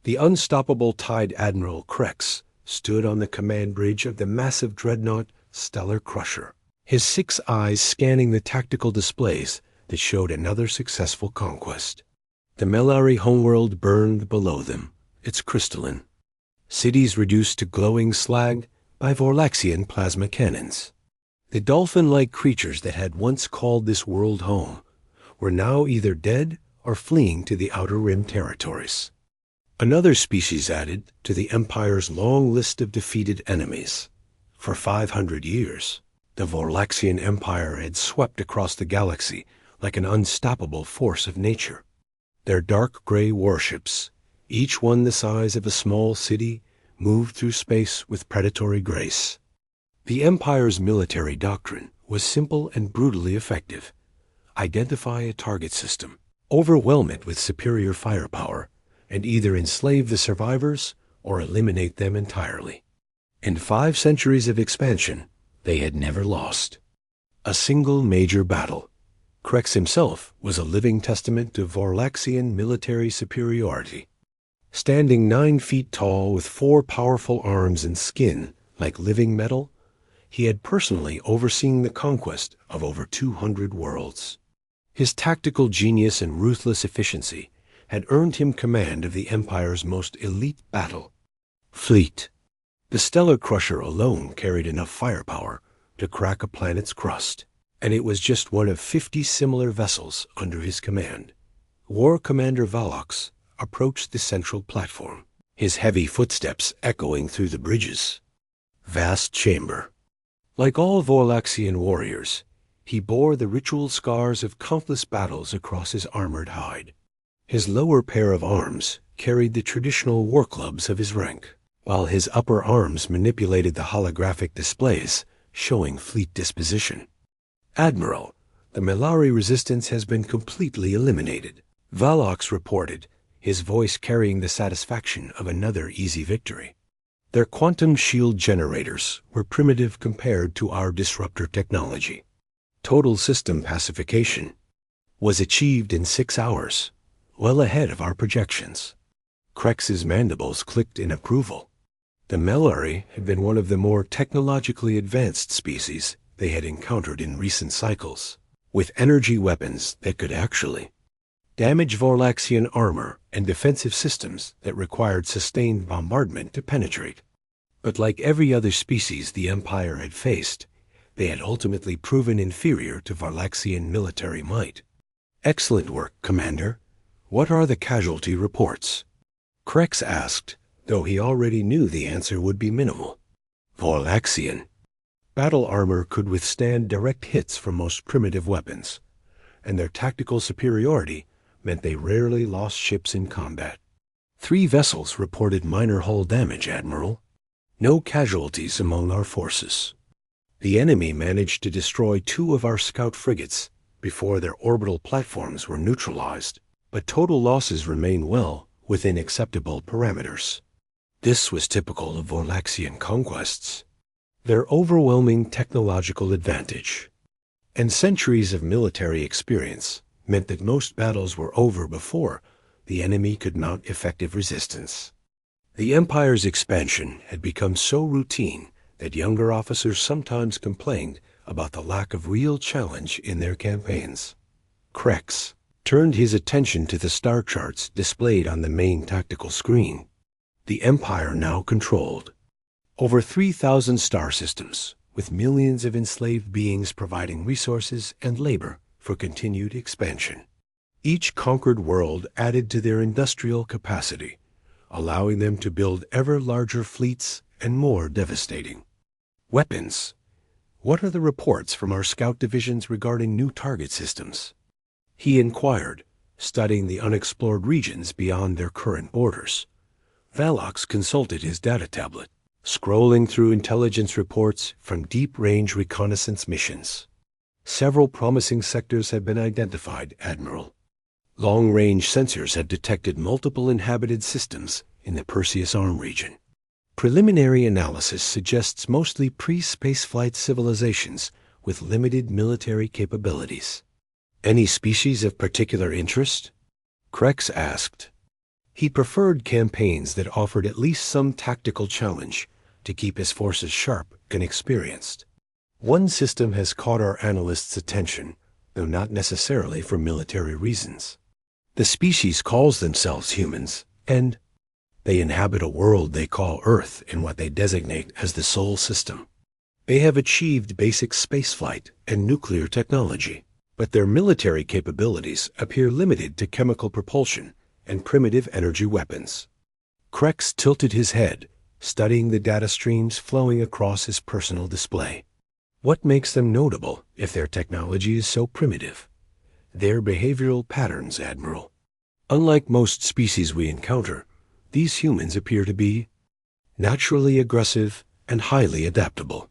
The unstoppable Tide Admiral Krex stood on the command bridge of the massive dreadnought Stellar Crusher, his 6 eyes scanning the tactical displays that showed another successful conquest. The Melari homeworld burned below them, its crystalline. Cities reduced to glowing slag by Vorlaxian plasma cannons. The dolphin-like creatures that had once called this world home were now either dead or fleeing to the Outer Rim territories. Another species added to the Empire's long list of defeated enemies. For 500 years, the Vorlaxian Empire had swept across the galaxy like an unstoppable force of nature. Their dark gray warships, each one the size of a small city, moved through space with predatory grace. The Empire's military doctrine was simple and brutally effective. Identify a target system, overwhelm it with superior firepower, and either enslave the survivors or eliminate them entirely. In 5 centuries of expansion, they had never lost a single major battle. Krex himself was a living testament to Vorlaxian military superiority. Standing 9 feet tall with 4 powerful arms and skin like living metal, he had personally overseen the conquest of over 200 worlds. His tactical genius and ruthless efficiency had earned him command of the Empire's most elite battle fleet. The Stellar Crusher alone carried enough firepower to crack a planet's crust, and it was just one of 50 similar vessels under his command. War Commander Valox approached the central platform, his heavy footsteps echoing through the bridges. Vast chamber. Like all Vorlaxian warriors, he bore the ritual scars of countless battles across his armored hide. His lower pair of arms carried the traditional war clubs of his rank, while his upper arms manipulated the holographic displays showing fleet disposition. Admiral, the Melari resistance has been completely eliminated, Valox reported, his voice carrying the satisfaction of another easy victory. Their quantum shield generators were primitive compared to our disruptor technology. Total system pacification was achieved in 6 hours, well ahead of our projections. Krex's mandibles clicked in approval. The Melari had been one of the more technologically advanced species they had encountered in recent cycles, with energy weapons that could actually damage Vorlaxian armor and defensive systems that required sustained bombardment to penetrate. But like every other species the Empire had faced, they had ultimately proven inferior to Vorlaxian military might. Excellent work, Commander. What are the casualty reports? Krex asked, though he already knew the answer would be minimal. Vorlaxian. Battle armor could withstand direct hits from most primitive weapons, and their tactical superiority meant they rarely lost ships in combat. 3 vessels reported minor hull damage, Admiral. No casualties among our forces. The enemy managed to destroy 2 of our scout frigates before their orbital platforms were neutralized, but total losses remain well within acceptable parameters. This was typical of Vorlaxian conquests. Their overwhelming technological advantage and centuries of military experience meant that most battles were over before the enemy could mount effective resistance. The Empire's expansion had become so routine that younger officers sometimes complained about the lack of real challenge in their campaigns. Krex turned his attention to the star charts displayed on the main tactical screen. The Empire now controlled over 3,000 star systems, with millions of enslaved beings providing resources and labor for continued expansion. Each conquered world added to their industrial capacity, allowing them to build ever larger fleets and more devastating weapons. What are the reports from our scout divisions regarding new target systems? He inquired, studying the unexplored regions beyond their current borders. Valox consulted his data tablet, scrolling through intelligence reports from deep-range reconnaissance missions. Several promising sectors had been identified, Admiral. Long-range sensors had detected multiple inhabited systems in the Perseus Arm region. Preliminary analysis suggests mostly pre-spaceflight civilizations with limited military capabilities. Any species of particular interest? Krex asked. He preferred campaigns that offered at least some tactical challenge to keep his forces sharp and experienced. One system has caught our analysts' attention, though not necessarily for military reasons. The species calls themselves humans, and they inhabit a world they call Earth in what they designate as the Sol system. They have achieved basic spaceflight and nuclear technology, but their military capabilities appear limited to chemical propulsion and primitive energy weapons. Krex tilted his head, studying the data streams flowing across his personal display. What makes them notable if their technology is so primitive? Their behavioral patterns, Admiral. Unlike most species we encounter, these humans appear to be naturally aggressive and highly adaptable.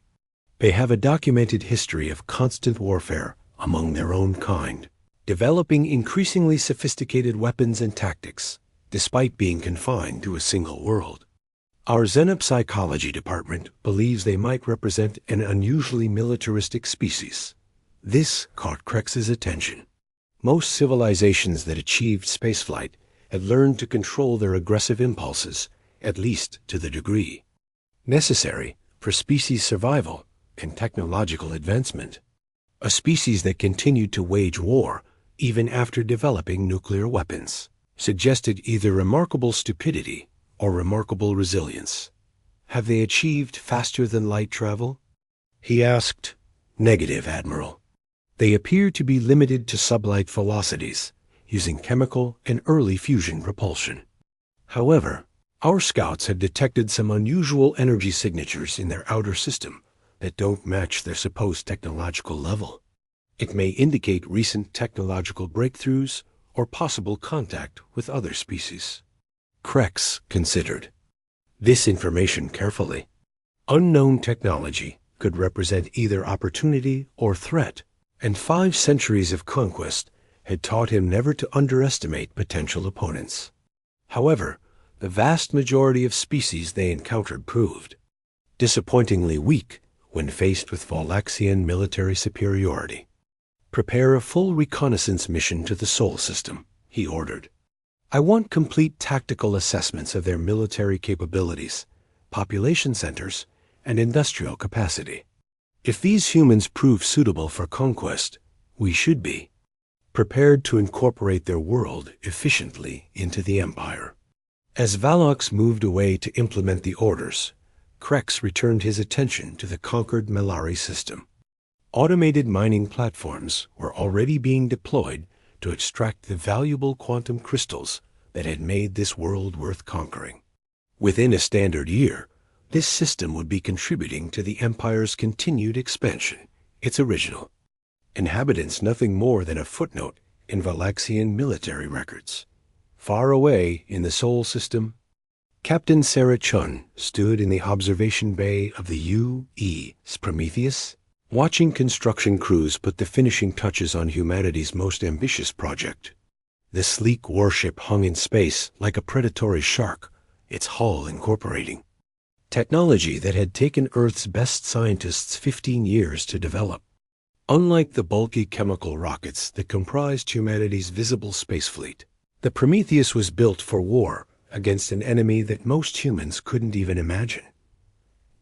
They have a documented history of constant warfare among their own kind, developing increasingly sophisticated weapons and tactics, despite being confined to a single world. Our xenopsychology department believes they might represent an unusually militaristic species. This caught Krex's attention. Most civilizations that achieved spaceflight had learned to control their aggressive impulses, at least to the degree necessary for species survival and technological advancement. A species that continued to wage war even after developing nuclear weapons suggested either remarkable stupidity or remarkable resilience. Have they achieved faster-than-light travel? He asked. Negative, Admiral. They appear to be limited to sublight velocities, using chemical and early fusion propulsion. However, our scouts had detected some unusual energy signatures in their outer system that don't match their supposed technological level. It may indicate recent technological breakthroughs or possible contact with other species. Krex considered this information carefully. Unknown technology could represent either opportunity or threat, and 5 centuries of conquest had taught him never to underestimate potential opponents. However, the vast majority of species they encountered proved disappointingly weak when faced with Valaxian military superiority. Prepare a full reconnaissance mission to the Sol system, he ordered. I want complete tactical assessments of their military capabilities, population centers, and industrial capacity. If these humans prove suitable for conquest, we should be prepared to incorporate their world efficiently into the Empire. As Valox moved away to implement the orders, Krex returned his attention to the conquered Melari system. Automated mining platforms were already being deployed to extract the valuable quantum crystals that had made this world worth conquering. Within a standard year, this system would be contributing to the Empire's continued expansion, its original inhabitants nothing more than a footnote in Valaxian military records. Far away in the Sol system, Captain Sarah Chun stood in the observation bay of the U.E.'s Prometheus, watching construction crews put the finishing touches on humanity's most ambitious project. The sleek warship hung in space like a predatory shark, its hull incorporating technology that had taken Earth's best scientists 15 years to develop. Unlike the bulky chemical rockets that comprised humanity's visible space fleet, the Prometheus was built for war against an enemy that most humans couldn't even imagine.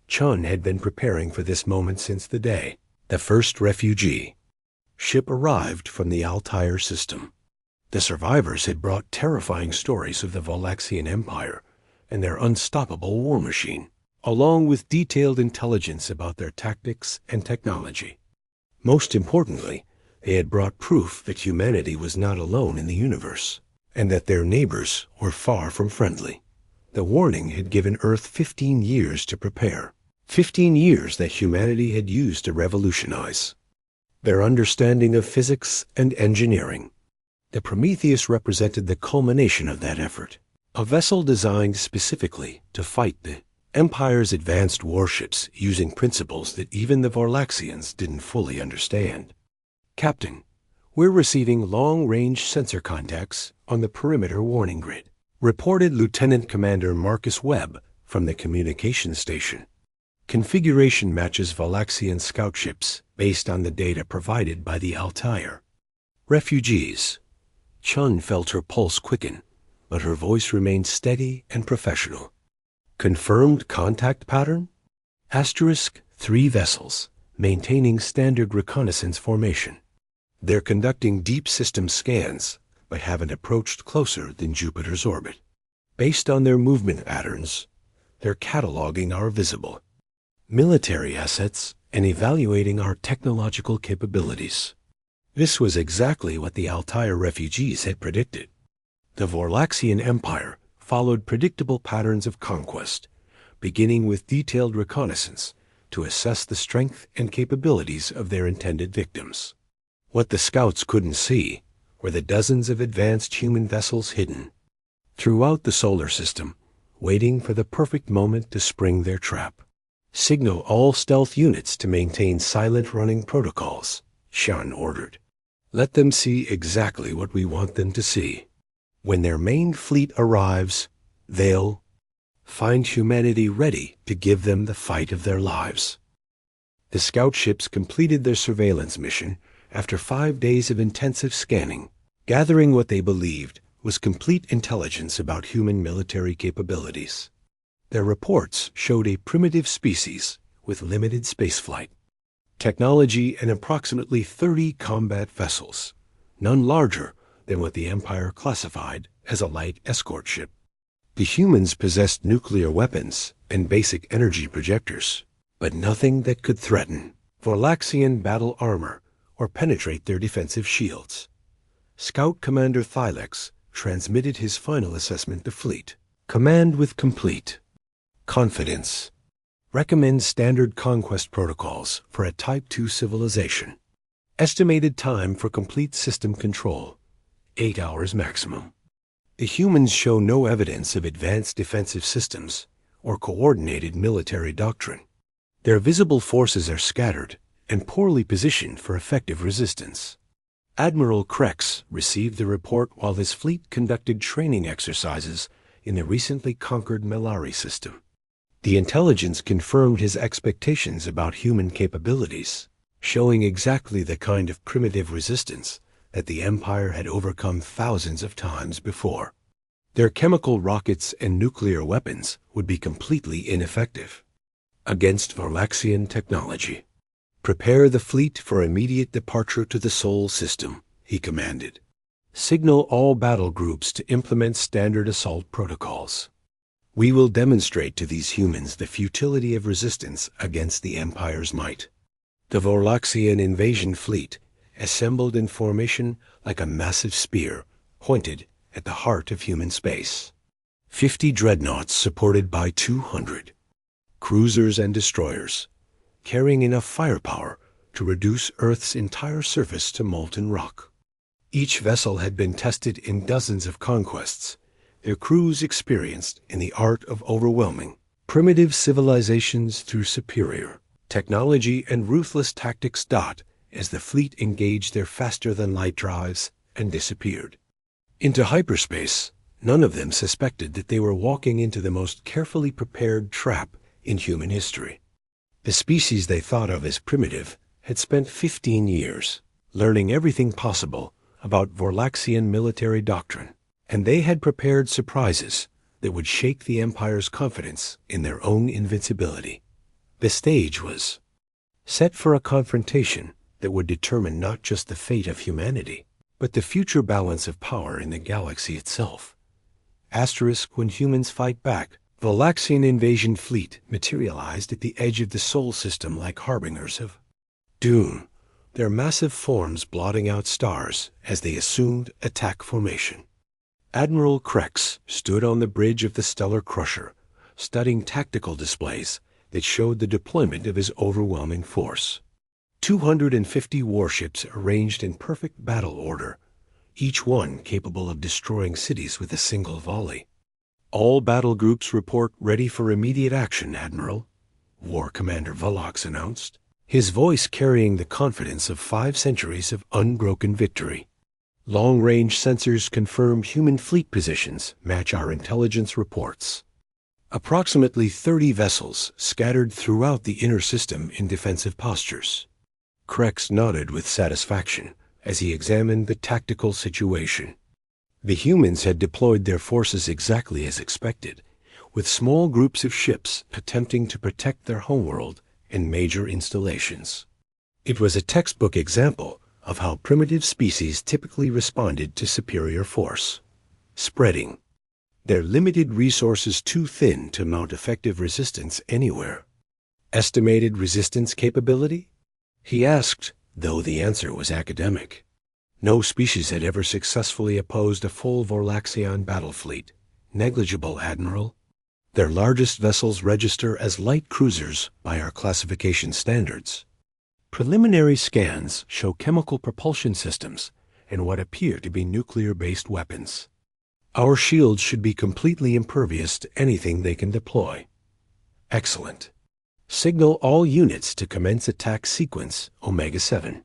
Chun had been preparing for this moment since the day the first refugee ship arrived from the Altair system. The survivors had brought terrifying stories of the Valaxian Empire and their unstoppable war machine, along with detailed intelligence about their tactics and technology. Most importantly, they had brought proof that humanity was not alone in the universe, and that their neighbors were far from friendly. The warning had given Earth 15 years to prepare, 15 years that humanity had used to revolutionize their understanding of physics and engineering. The Prometheus represented the culmination of that effort, a vessel designed specifically to fight the Empire's advanced warships using principles that even the Vorlaxians didn't fully understand. Captain, we're receiving long-range sensor contacts on the perimeter warning grid, reported Lieutenant Commander Marcus Webb from the communications station. Configuration matches Valaxian scout ships based on the data provided by the Altair. Refugees. Chun felt her pulse quicken, but her voice remained steady and professional. Confirmed contact pattern? Asterisk 3 vessels, maintaining standard reconnaissance formation. They're conducting deep system scans, but haven't approached closer than Jupiter's orbit. Based on their movement patterns, they're cataloging our visible military assets and evaluating our technological capabilities. This was exactly what the Altair refugees had predicted. The Vorlaxian Empire followed predictable patterns of conquest, beginning with detailed reconnaissance to assess the strength and capabilities of their intended victims. What the scouts couldn't see were the dozens of advanced human vessels hidden throughout the solar system, waiting for the perfect moment to spring their trap. Signal all stealth units to maintain silent running protocols, Shan ordered. Let them see exactly what we want them to see. When their main fleet arrives, they'll find humanity ready to give them the fight of their lives. The scout ships completed their surveillance mission after 5 days of intensive scanning, gathering what they believed was complete intelligence about human military capabilities. Their reports showed a primitive species with limited spaceflight technology and approximately 30 combat vessels, none larger than what the Empire classified as a light escort ship. The humans possessed nuclear weapons and basic energy projectors, but nothing that could threaten Vorlaxian battle armor or penetrate their defensive shields. Scout Commander Thylex transmitted his final assessment to fleet. Command with complete confidence. Recommend standard conquest protocols for a Type 2 civilization. Estimated time for complete system control, 8 hours maximum. The humans show no evidence of advanced defensive systems or coordinated military doctrine. Their visible forces are scattered and poorly positioned for effective resistance. Admiral Krex received the report while his fleet conducted training exercises in the recently conquered Melari system. The intelligence confirmed his expectations about human capabilities, showing exactly the kind of primitive resistance that the Empire had overcome thousands of times before. Their chemical rockets and nuclear weapons would be completely ineffective against Vorlaxian technology. Prepare the fleet for immediate departure to the Sol system, he commanded. Signal all battle groups to implement standard assault protocols. We will demonstrate to these humans the futility of resistance against the Empire's might. The Vorlaxian invasion fleet, assembled in formation like a massive spear, pointed at the heart of human space. 50 dreadnoughts supported by 200 cruisers and destroyers, carrying enough firepower to reduce Earth's entire surface to molten rock. Each vessel had been tested in dozens of conquests, their crews experienced in the art of overwhelming primitive civilizations through superior technology and ruthless tactics. As the fleet engaged their faster-than-light drives and disappeared into hyperspace, none of them suspected that they were walking into the most carefully prepared trap in human history. The species they thought of as primitive had spent 15 years learning everything possible about Vorlaxian military doctrine, and they had prepared surprises that would shake the Empire's confidence in their own invincibility. The stage was set for a confrontation that would determine not just the fate of humanity, but the future balance of power in the galaxy itself. Asterisk when humans fight back, Vorlaxian invasion fleet materialized at the edge of the Sol system like harbingers of doom, their massive forms blotting out stars as they assumed attack formation. Admiral Krex stood on the bridge of the stellar crusher, studying tactical displays that showed the deployment of his overwhelming force. 250 warships arranged in perfect battle order, each one capable of destroying cities with a single volley. All battle groups report ready for immediate action, Admiral, War Commander Volox announced, his voice carrying the confidence of 5 centuries of unbroken victory. Long-range sensors confirm human fleet positions match our intelligence reports. Approximately 30 vessels scattered throughout the inner system in defensive postures. Krex nodded with satisfaction as he examined the tactical situation. The humans had deployed their forces exactly as expected, with small groups of ships attempting to protect their homeworld and major installations. It was a textbook example of how primitive species typically responded to superior force. Spreading. Their limited resources too thin to mount effective resistance anywhere. Estimated resistance capability? He asked, though the answer was academic. No species had ever successfully opposed a full Vorlaxian battle fleet. Negligible, Admiral. Their largest vessels register as light cruisers by our classification standards. Preliminary scans show chemical propulsion systems and what appear to be nuclear-based weapons. Our shields should be completely impervious to anything they can deploy. Excellent. Signal all units to commence attack sequence Omega-7.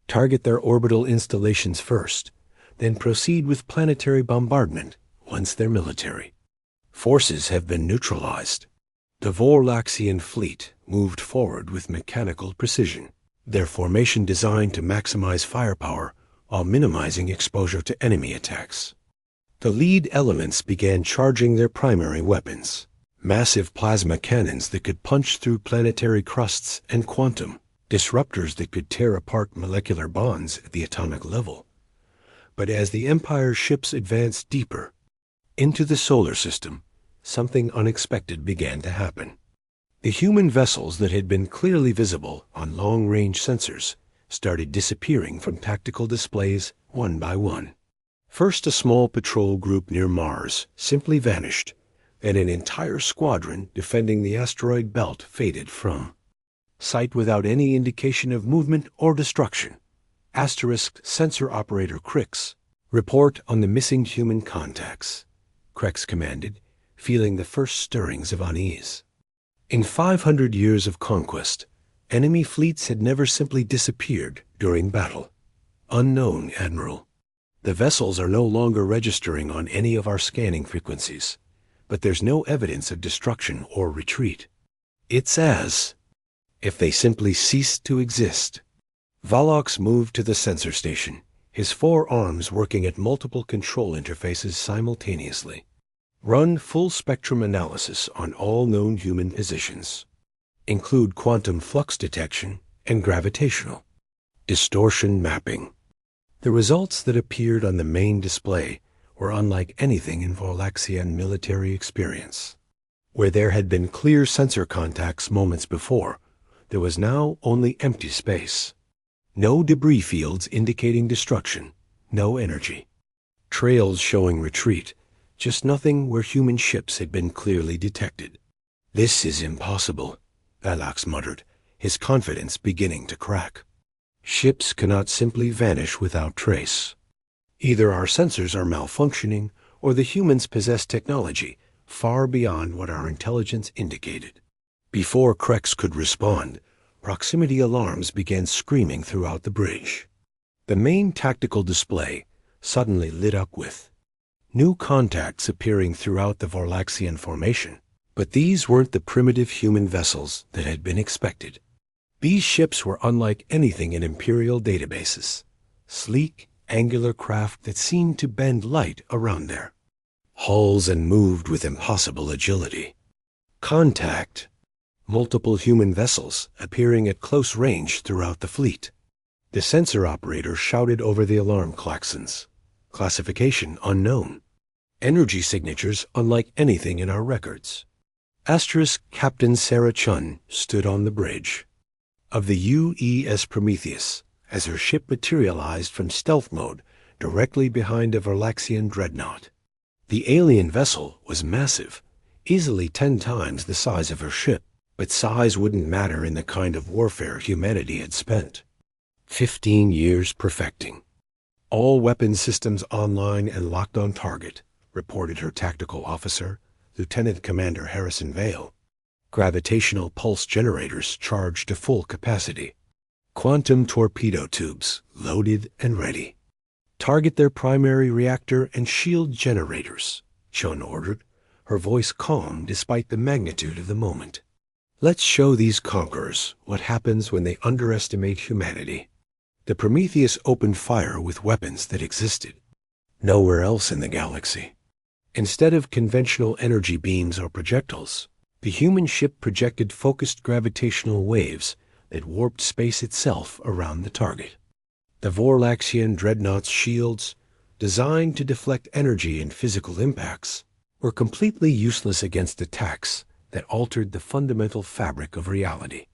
Target their orbital installations first, then proceed with planetary bombardment once they're military. Forces have been neutralized. The Vorlaxian fleet moved forward with mechanical precision, their formation designed to maximize firepower while minimizing exposure to enemy attacks. The lead elements began charging their primary weapons, massive plasma cannons that could punch through planetary crusts and quantum, disruptors that could tear apart molecular bonds at the atomic level. But as the Empire's ships advanced deeper into the solar system, something unexpected began to happen. The human vessels that had been clearly visible on long-range sensors started disappearing from tactical displays one by one. First, a small patrol group near Mars simply vanished, and an entire squadron defending the asteroid belt faded from sight without any indication of movement or destruction. Asterisk Sensor Operator Crix, report on the missing human contacts, Crix commanded, feeling the first stirrings of unease. In 500 years of conquest, enemy fleets had never simply disappeared during battle. Unknown, Admiral. The vessels are no longer registering on any of our scanning frequencies, but there's no evidence of destruction or retreat. It's as if they simply ceased to exist. Valox moved to the sensor station, his 4 arms working at multiple control interfaces simultaneously. Run full-spectrum analysis on all known human positions. Include quantum flux detection and gravitational distortion mapping. The results that appeared on the main display were unlike anything in Vorlaxian military experience. Where there had been clear sensor contacts moments before, there was now only empty space. No debris fields indicating destruction, no energy. Trails showing retreat, just nothing where human ships had been clearly detected. This is impossible, Valox muttered, his confidence beginning to crack. Ships cannot simply vanish without trace. Either our sensors are malfunctioning, or the humans possess technology far beyond what our intelligence indicated. Before Crix could respond, proximity alarms began screaming throughout the bridge. The main tactical display suddenly lit up with new contacts appearing throughout the Vorlaxian formation. But these weren't the primitive human vessels that had been expected. These ships were unlike anything in Imperial databases. Sleek, angular craft that seemed to bend light around their hulls and moved with impossible agility. Contact. Multiple human vessels appearing at close range throughout the fleet. The sensor operator shouted over the alarm klaxons. Classification unknown. Energy signatures unlike anything in our records. Asterisk Captain Sarah Chun stood on the bridge of the UES Prometheus as her ship materialized from stealth mode directly behind a Vorlaxian dreadnought. The alien vessel was massive, easily 10 times the size of her ship, but size wouldn't matter in the kind of warfare humanity had spent 15 years perfecting. All weapon systems online and locked on target, reported her tactical officer, Lieutenant Commander Harrison Vale. Gravitational pulse generators charged to full capacity. Quantum torpedo tubes loaded and ready. Target their primary reactor and shield generators, Chun ordered, her voice calm despite the magnitude of the moment. Let's show these conquerors what happens when they underestimate humanity. The Prometheus opened fire with weapons that existed. nowhere else in the galaxy. Instead of conventional energy beams or projectiles, the human ship projected focused gravitational waves that warped space itself around the target. The Vorlaxian dreadnought's shields, designed to deflect energy and physical impacts, were completely useless against attacks that altered the fundamental fabric of reality.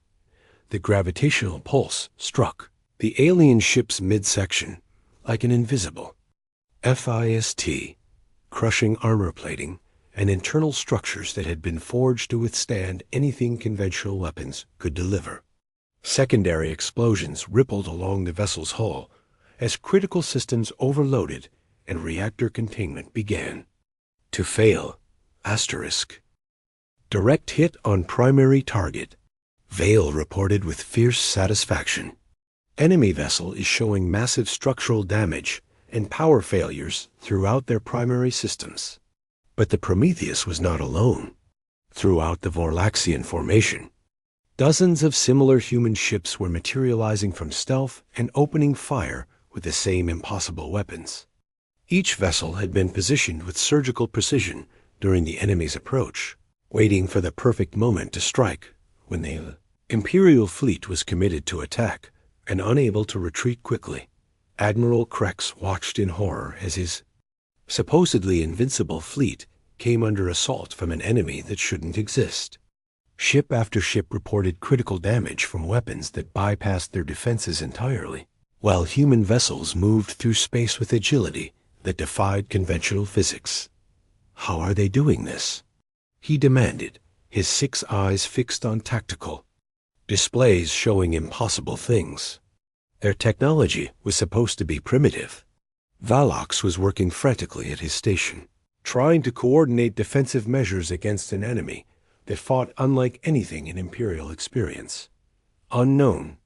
The gravitational pulse struck the alien ship's midsection like an invisible fist, crushing armor plating and internal structures that had been forged to withstand anything conventional weapons could deliver. Secondary explosions rippled along the vessel's hull as critical systems overloaded and reactor containment began. To fail, asterisk. Direct hit on primary target. Vale reported with fierce satisfaction. Enemy vessel is showing massive structural damage and power failures throughout their primary systems. But the Prometheus was not alone. Throughout the Vorlaxian formation, dozens of similar human ships were materializing from stealth and opening fire with the same impossible weapons. Each vessel had been positioned with surgical precision during the enemy's approach, waiting for the perfect moment to strike when the Imperial fleet was committed to attack and unable to retreat quickly. Admiral Krex watched in horror as his supposedly invincible fleet came under assault from an enemy that shouldn't exist. Ship after ship reported critical damage from weapons that bypassed their defenses entirely, while human vessels moved through space with agility that defied conventional physics. How are they doing this? He demanded, his 6 eyes fixed on tactical displays showing impossible things. Their technology was supposed to be primitive. Valox was working frantically at his station, trying to coordinate defensive measures against an enemy that fought unlike anything in Imperial experience. Unknown.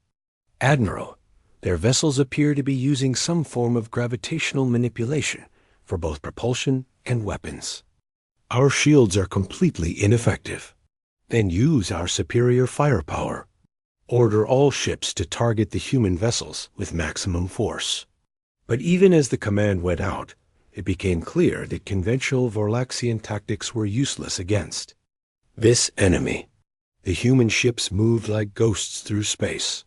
Admiral, their vessels appear to be using some form of gravitational manipulation for both propulsion and weapons. Our shields are completely ineffective. Then use our superior firepower. Order all ships to target the human vessels with maximum force. But even as the command went out, it became clear that conventional Vorlaxian tactics were useless against this enemy. The human ships moved like ghosts through space,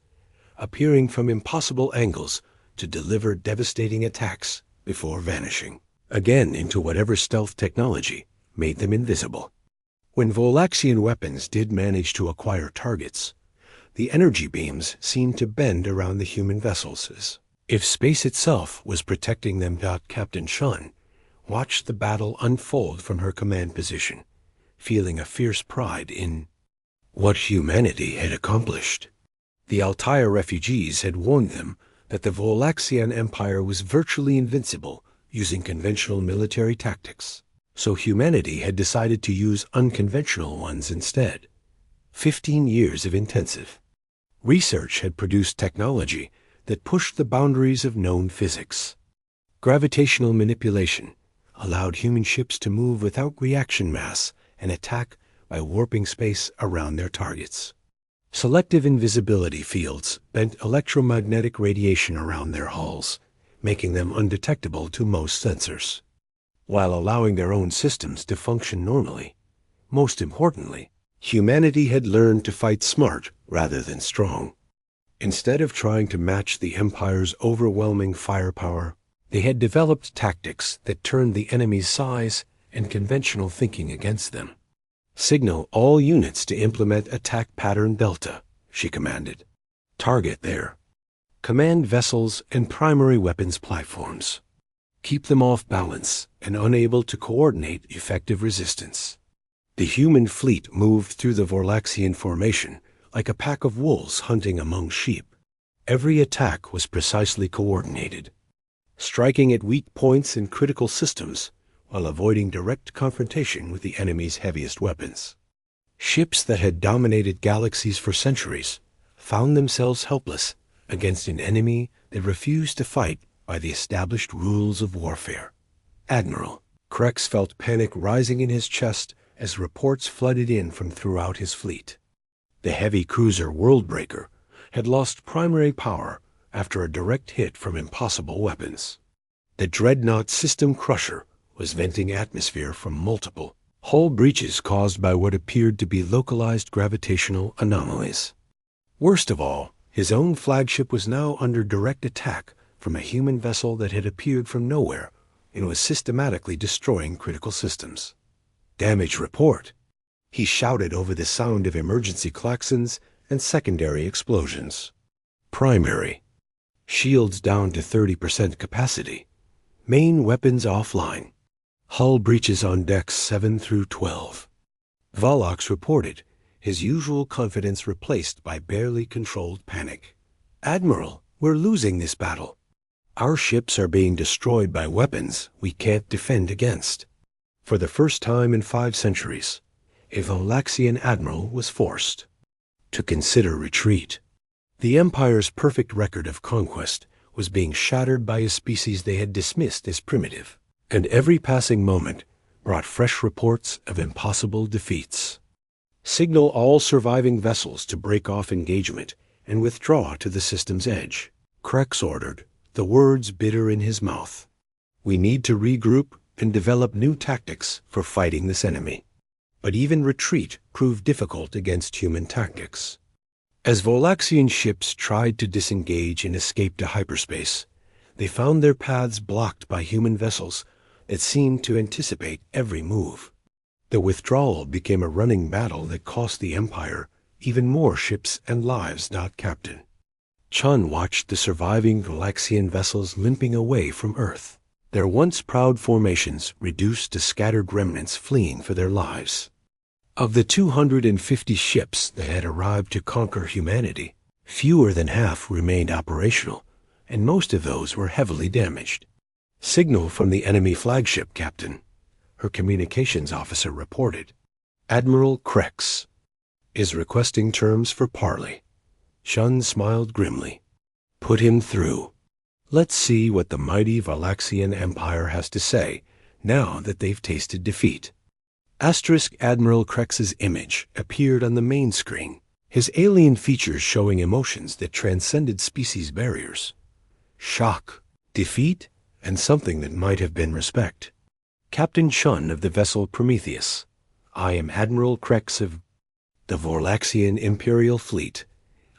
appearing from impossible angles to deliver devastating attacks before vanishing again into whatever stealth technology made them invisible. When Vorlaxian weapons did manage to acquire targets, the energy beams seemed to bend around the human vessels as if space itself was protecting them. Captain Shun watched the battle unfold from her command position, feeling a fierce pride in what humanity had accomplished. The Altair refugees had warned them that the Vorlaxian Empire was virtually invincible using conventional military tactics, so humanity had decided to use unconventional ones instead. 15 years of intensive research had produced technology that pushed the boundaries of known physics. Gravitational manipulation allowed human ships to move without reaction mass and attack by warping space around their targets. Selective invisibility fields bent electromagnetic radiation around their hulls, making them undetectable to most sensors, while allowing their own systems to function normally. Most importantly, humanity had learned to fight smart rather than strong. Instead of trying to match the Empire's overwhelming firepower, they had developed tactics that turned the enemy's size and conventional thinking against them. Signal all units to implement attack pattern Delta, she commanded. Target their command vessels and primary weapons platforms. Keep them off balance and unable to coordinate effective resistance. The human fleet moved through the Vorlaxian formation like a pack of wolves hunting among sheep. Every attack was precisely coordinated, striking at weak points in critical systems while avoiding direct confrontation with the enemy's heaviest weapons. Ships that had dominated galaxies for centuries found themselves helpless against an enemy that refused to fight by the established rules of warfare. Admiral Krex felt panic rising in his chest as reports flooded in from throughout his fleet. The heavy cruiser Worldbreaker had lost primary power after a direct hit from impossible weapons. The dreadnought system crusher was venting atmosphere from multiple hull breaches caused by what appeared to be localized gravitational anomalies. Worst of all, his own flagship was now under direct attack from a human vessel that had appeared from nowhere and was systematically destroying critical systems. "Damage report," he shouted over the sound of emergency klaxons and secondary explosions. "Primary. Shields down to 30% capacity. Main weapons offline. Hull breaches on decks 7 through 12. Volox reported, his usual confidence replaced by barely controlled panic. "Admiral, we're losing this battle. Our ships are being destroyed by weapons we can't defend against." For the first time in 5 centuries, a Volaxian admiral was forced to consider retreat. The Empire's perfect record of conquest was being shattered by a species they had dismissed as primitive, and every passing moment brought fresh reports of impossible defeats. "Signal all surviving vessels to break off engagement and withdraw to the system's edge," Krex ordered, the words bitter in his mouth. "We need to regroup and develop new tactics for fighting this enemy." But even retreat proved difficult against human tactics. As Volaxian ships tried to disengage and escape to hyperspace, they found their paths blocked by human vessels that seemed to anticipate every move. The withdrawal became a running battle that cost the Empire even more ships and lives. Captain Chun watched the surviving Galaxian vessels limping away from Earth, their once proud formations reduced to scattered remnants fleeing for their lives. Of the 250 ships that had arrived to conquer humanity, fewer than half remained operational, and most of those were heavily damaged. "Signal from the enemy flagship, Captain," her communications officer reported. "Admiral Krex is requesting terms for parley." Shun smiled grimly. "Put him through. Let's see what the mighty Volaxian Empire has to say now that they've tasted defeat." Admiral Krex's image appeared on the main screen, his alien features showing emotions that transcended species barriers. Shock, defeat, and something that might have been respect. "Captain Chun of the vessel Prometheus, I am Admiral Krex of the Vorlaxian Imperial Fleet.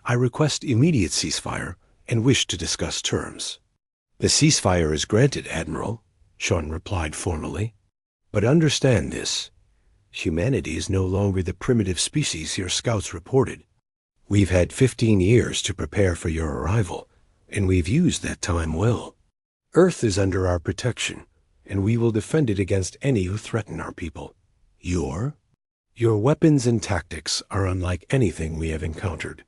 I request immediate ceasefire and wish to discuss terms." "The ceasefire is granted, Admiral," Chun replied formally. "But understand this. Humanity is no longer the primitive species your scouts reported. We've had 15 years to prepare for your arrival, and we've used that time well. Earth is under our protection, and we will defend it against any who threaten our people. Your weapons and tactics are unlike anything we have encountered."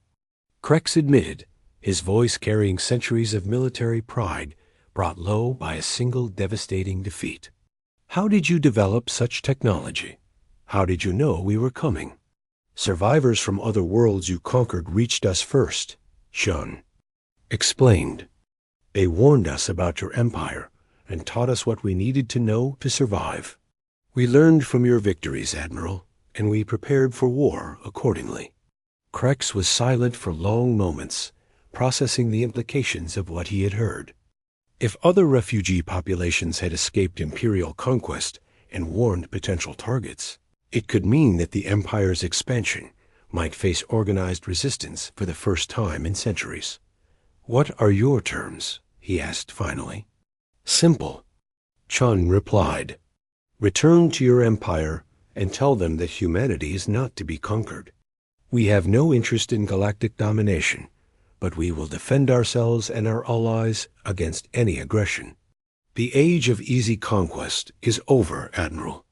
Krex admitted, his voice carrying centuries of military pride brought low by a single devastating defeat. "How did you develop such technology? How did you know we were coming?" "Survivors from other worlds you conquered reached us first," Shun explained. "They warned us about your empire and taught us what we needed to know to survive. We learned from your victories, Admiral, and we prepared for war accordingly." Krex was silent for long moments, processing the implications of what he had heard. If other refugee populations had escaped imperial conquest and warned potential targets, it could mean that the Empire's expansion might face organized resistance for the first time in centuries. "What are your terms?" he asked finally. "Simple," Chun replied. "Return to your empire and tell them that humanity is not to be conquered. We have no interest in galactic domination, but we will defend ourselves and our allies against any aggression. The age of easy conquest is over, Admiral.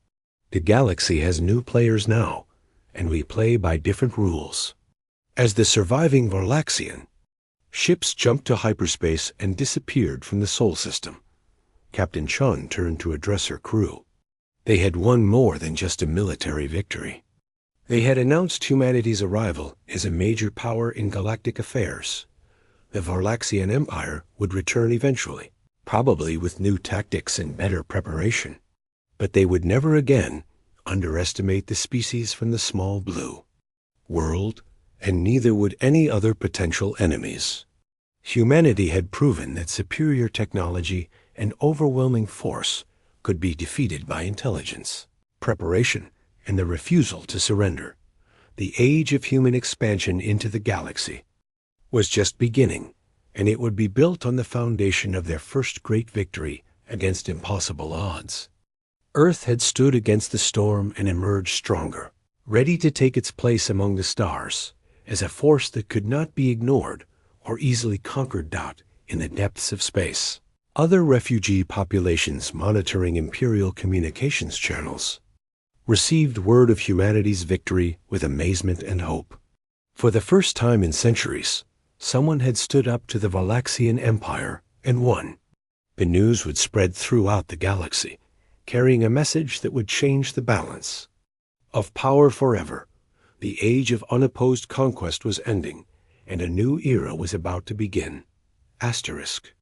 The galaxy has new players now, and we play by different rules." As the surviving Vorlaxian, ships jumped to hyperspace and disappeared from the Sol system. Captain Chun turned to address her crew. They had won more than just a military victory. They had announced humanity's arrival as a major power in galactic affairs. The Vorlaxian Empire would return eventually, probably with new tactics and better preparation. But they would never again underestimate the species from the small blue world, and neither would any other potential enemies. Humanity had proven that superior technology an overwhelming force could be defeated by intelligence, preparation, and the refusal to surrender. The age of human expansion into the galaxy was just beginning, and it would be built on the foundation of their first great victory against impossible odds. Earth had stood against the storm and emerged stronger, ready to take its place among the stars as a force that could not be ignored or easily conquered out in the depths of space. Other refugee populations monitoring Imperial communications channels received word of humanity's victory with amazement and hope. For the first time in centuries, someone had stood up to the Valaxian Empire and won. The news would spread throughout the galaxy, carrying a message that would change the balance of power forever. The age of unopposed conquest was ending, and a new era was about to begin. Asterisk.